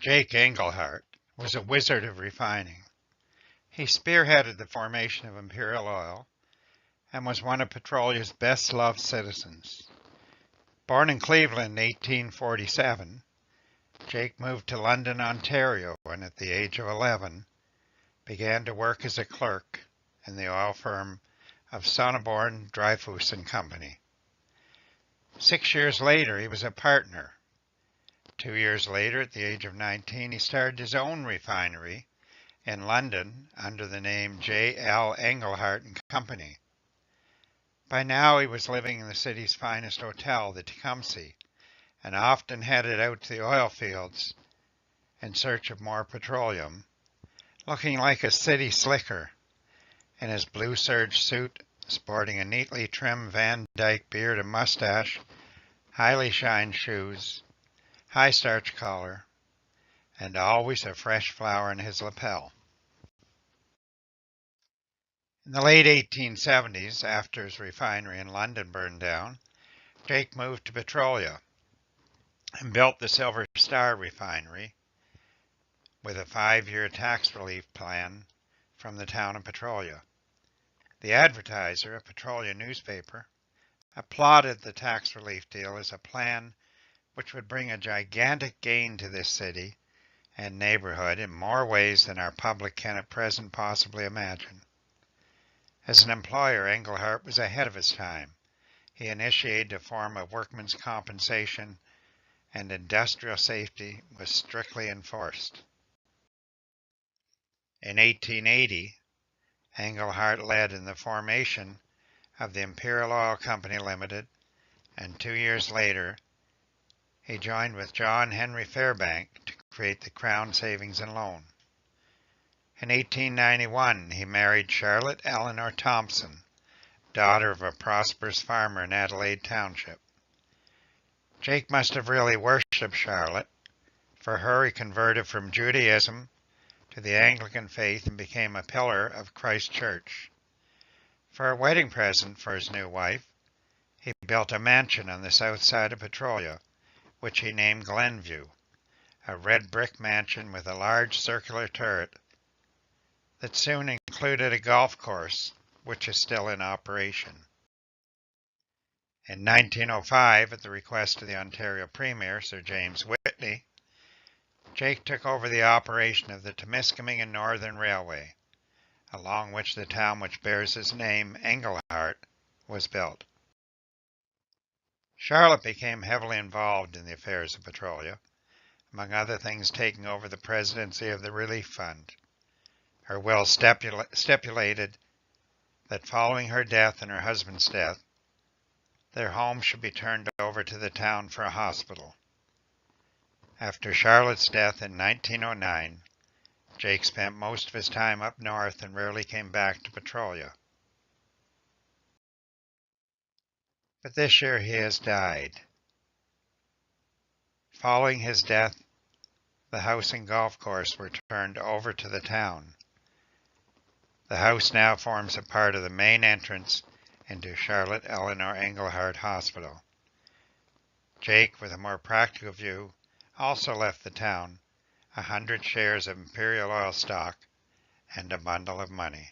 Jake Englehart was a wizard of refining. He spearheaded the formation of Imperial Oil and was one of Petrolia's best-loved citizens. Born in Cleveland in 1847, Jake moved to London, Ontario, and at the age of 11, began to work as a clerk in the oil firm of Sonneborn, Dreyfus and Company. 6 years later, he was a partner. 2 years later, at the age of 19, he started his own refinery in London under the name J.L. Englehart and Company. By now, he was living in the city's finest hotel, the Tecumseh, and often headed out to the oil fields in search of more petroleum, looking like a city slicker in his blue serge suit, sporting a neatly trimmed Van Dyke beard and mustache, highly shined shoes, high starch collar, and always a fresh flower in his lapel. In the late 1870s, after his refinery in London burned down, Jake moved to Petrolia and built the Silver Star refinery with a 5-year tax relief plan from the town of Petrolia. The Advertiser, a Petrolia newspaper, applauded the tax relief deal as a plan which would bring a gigantic gain to this city and neighborhood in more ways than our public can at present possibly imagine. As an employer, Englehart was ahead of his time. He initiated a form of workmen's compensation, and industrial safety was strictly enforced. In 1880, Englehart led in the formation of the Imperial Oil Company Limited, and 2 years later, he joined with John Henry Fairbank to create the Crown Savings and Loan. In 1891, he married Charlotte Eleanor Thompson, daughter of a prosperous farmer in Adelaide Township. Jake must have really worshipped Charlotte. For her, he converted from Judaism to the Anglican faith and became a pillar of Christ Church. For a wedding present for his new wife, he built a mansion on the south side of Petrolia, which he named Glenview, a red brick mansion with a large circular turret that soon included a golf course, which is still in operation. In 1905, at the request of the Ontario Premier, Sir James Whitney, Jake took over the operation of the Temiskaming and Northern Railway, along which the town which bears his name, Englehart, was built. Charlotte became heavily involved in the affairs of Petrolia, among other things taking over the presidency of the Relief Fund. Her will stipulated that following her death and her husband's death, their home should be turned over to the town for a hospital. After Charlotte's death in 1909, Jake spent most of his time up north and rarely came back to Petrolia. But this year he has died. Following his death, the house and golf course were turned over to the town. The house now forms a part of the main entrance into Charlotte Eleanor Englehart Hospital. Jake, with a more practical view, also left the town 100 shares of Imperial Oil stock and a bundle of money.